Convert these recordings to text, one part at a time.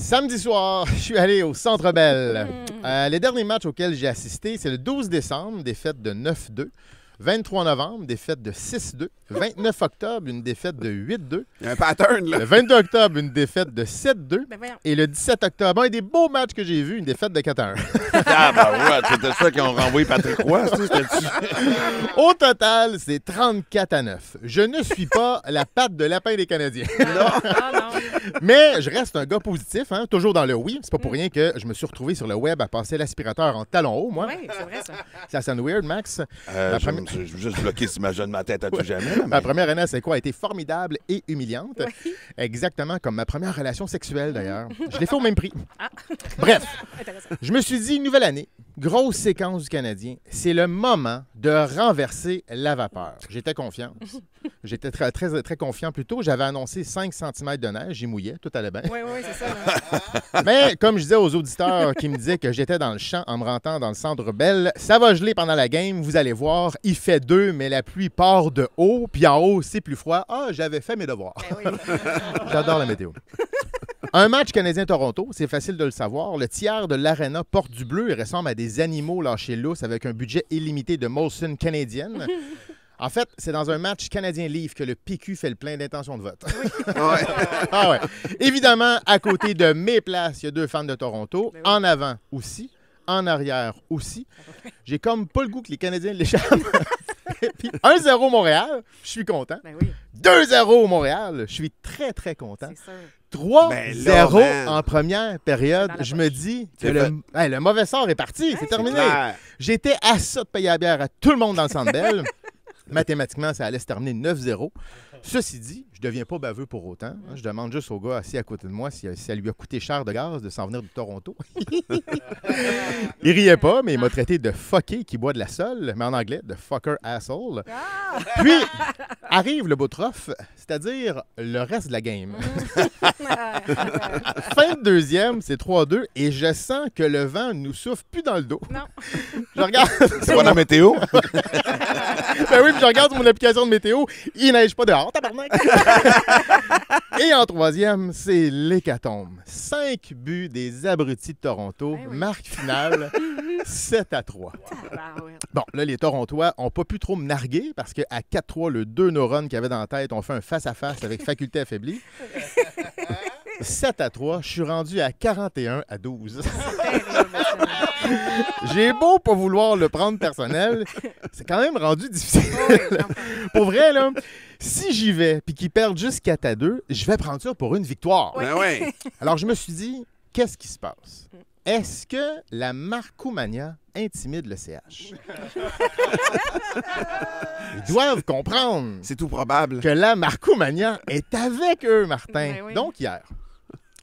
Samedi soir, je suis allé au Centre Bell. Les derniers matchs auxquels j'ai assisté, c'est le 12 décembre, défaite de 9-2. 23 novembre, défaite de 6-2. 29 octobre, une défaite de 8-2. Il y a un pattern, là. Le 22 octobre, une défaite de 7-2. Ben voyons. Et le 17 octobre, un des beaux matchs que j'ai vus, une défaite de 4-1. Ah, ben ouais, c'était ça qu'ils ont renvoyé Patrick Roy, c'était-tu? Au total, c'est 34-9. Je ne suis pas la patte de lapin des Canadiens. Ah non. Mais je reste un gars positif, hein, toujours dans le oui. C'est pas pour rien que je me suis retrouvé sur le web à passer l'aspirateur en talons hauts, moi. Oui, c'est vrai ça. Ça sonne weird, Max. La Je première- vais juste bloquer cette image de ma tête à tout jamais. là, Ma mais- première année à C'est quoi a été formidable et humiliante. Oui. Exactement comme ma première relation sexuelle, d'ailleurs. Je l'ai fait au même prix. Ah. Bref, Intéressant. je me suis dit, nouvelle année, grosse séquence du Canadien. C'est le moment de renverser la vapeur. J'étais confiant. J'étais très, très, très confiant plus tôt. J'avais annoncé 5 cm de neige. J'y mouillais. Tout allait bien. Oui, oui, c'est ça. Là. Mais comme je disais aux auditeurs qui me disaient que j'étais dans le champ en me rentrant dans le Centre Bell, ça va geler pendant la game. Vous allez voir, il fait 2, mais la pluie part de haut. Puis en haut, c'est plus froid. Ah, j'avais fait mes devoirs. Ben oui. J'adore la météo. Un match Canadien-Toronto, c'est facile de le savoir. Le tiers de l'aréna porte du bleu et ressemble à des animaux lâchés lousse avec un budget illimité de Molson canadienne. En fait, c'est dans un match Canadien-Livre que le PQ fait le plein d'intentions de vote. Ouais. Ah ouais. Évidemment, à côté de mes places, il y a 2 fans de Toronto. Ben oui. En avant aussi. En arrière aussi. J'ai comme pas le goût que les Canadiens l'échappent. Puis 1-0 Montréal, je suis content. Ben oui, 2-0 Montréal, je suis très, très content. c'est sûr. 3-0 Ben là, man. en première période. Dans la Je me poche. dis que C'est le mauvais sort est parti. C'est terminé. Claire. J'étais à ça de payer la bière à tout le monde dans le Centre Bell. Mathématiquement, ça allait se terminer 9-0. Ceci dit, je ne deviens pas baveux pour autant. Je demande juste au gars assis à côté de moi si ça lui a coûté cher de gaz de s'en venir de Toronto. Il riait pas, mais il m'a traité de fucké qui boit de la sole, mais en anglais, de fucker asshole. Ah! Puis, arrive le beau trophée, c'est-à-dire le reste de la game. Fin de deuxième, c'est 3-2, et je sens que le vent nous souffle plus dans le dos. Non. Je regarde... C'est pas la météo? Ben oui, puis je regarde sur mon application de météo, il neige pas dehors, tabarnak! Et en troisième, c'est l'hécatombe. 5 buts des abrutis de Toronto, Ben oui. marque finale, 7-3. Ah, ouais. Bon, là, les Torontois n'ont pas pu trop me narguer parce qu'à 4-3, le 2 neurones qu'ils avaient dans la tête ont fait un face-à-face avec faculté affaiblie. 7-3, je suis rendu à 41-12. J'ai beau pas vouloir le prendre personnel, c'est quand même rendu difficile. Oui, non. Pour vrai, là, si j'y vais puis qu'ils perdent juste 4-2, je vais prendre ça pour une victoire. Ben ouais. Alors, je me suis dit, qu'est-ce qui se passe? Est-ce que la Marcoumania intimide le CH? Ils doivent comprendre C'est tout probable. que la Marcoumania est avec eux, Martin. Ben oui. Donc, hier,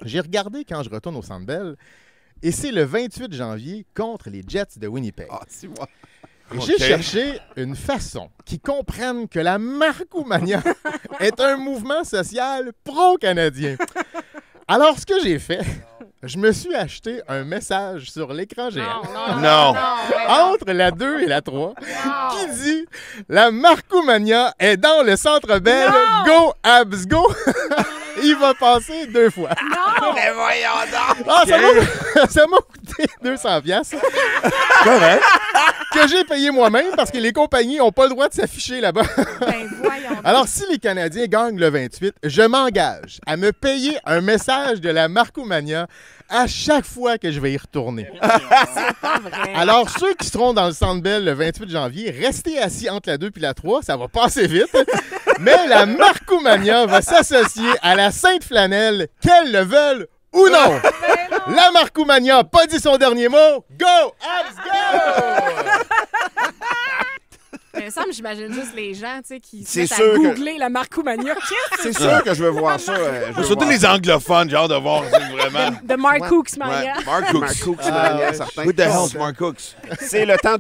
j'ai regardé quand je retourne au Centre Bell et c'est le 28 janvier contre les Jets de Winnipeg. Ah, tu vois. Et j'ai cherché une façon qui comprenne que la Marcoumania est un mouvement social pro-canadien. Alors, ce que j'ai fait, je me suis acheté un message sur l'écran géant Non. entre la 2 et la 3 qui dit « La Marcoumania est dans le Centre Bell. Go, Abs, go! » Il va passer 2 fois. Mais voyons donc. Ah, ça m'a coûté 200 piastres. Correct. Que j'ai payé moi-même parce que les compagnies n'ont pas le droit de s'afficher là-bas. Ben voyons. Alors, si les Canadiens gagnent le 28, je m'engage à me payer un message de la Marcoumania à chaque fois que je vais y retourner. Pas vrai. Alors, ceux qui seront dans le Centre Bell le 28 janvier, restez assis entre la 2 puis la 3, ça va passer vite. Mais la Marcoumania va s'associer à la Sainte Flanelle, qu'elles le veulent ou non. La Marcoumania n'a pas dit son dernier mot. Go, Abs, go! Il me semble, j'imagine juste les gens, tu sais, qui se C'est mettent à sûr que- googler la Marcoumania. Qu'est-ce C'est sûr que je veux voir ça. Je veux Surtout voir. les anglophones, j'ai hâte de voir ça, vraiment. de Mark Cooks Mania? Ouais. Mark Cooks. Mark Cooks, Ah, Mania, ouais. certain. Who the hell's Mark Cooks? C'est le temps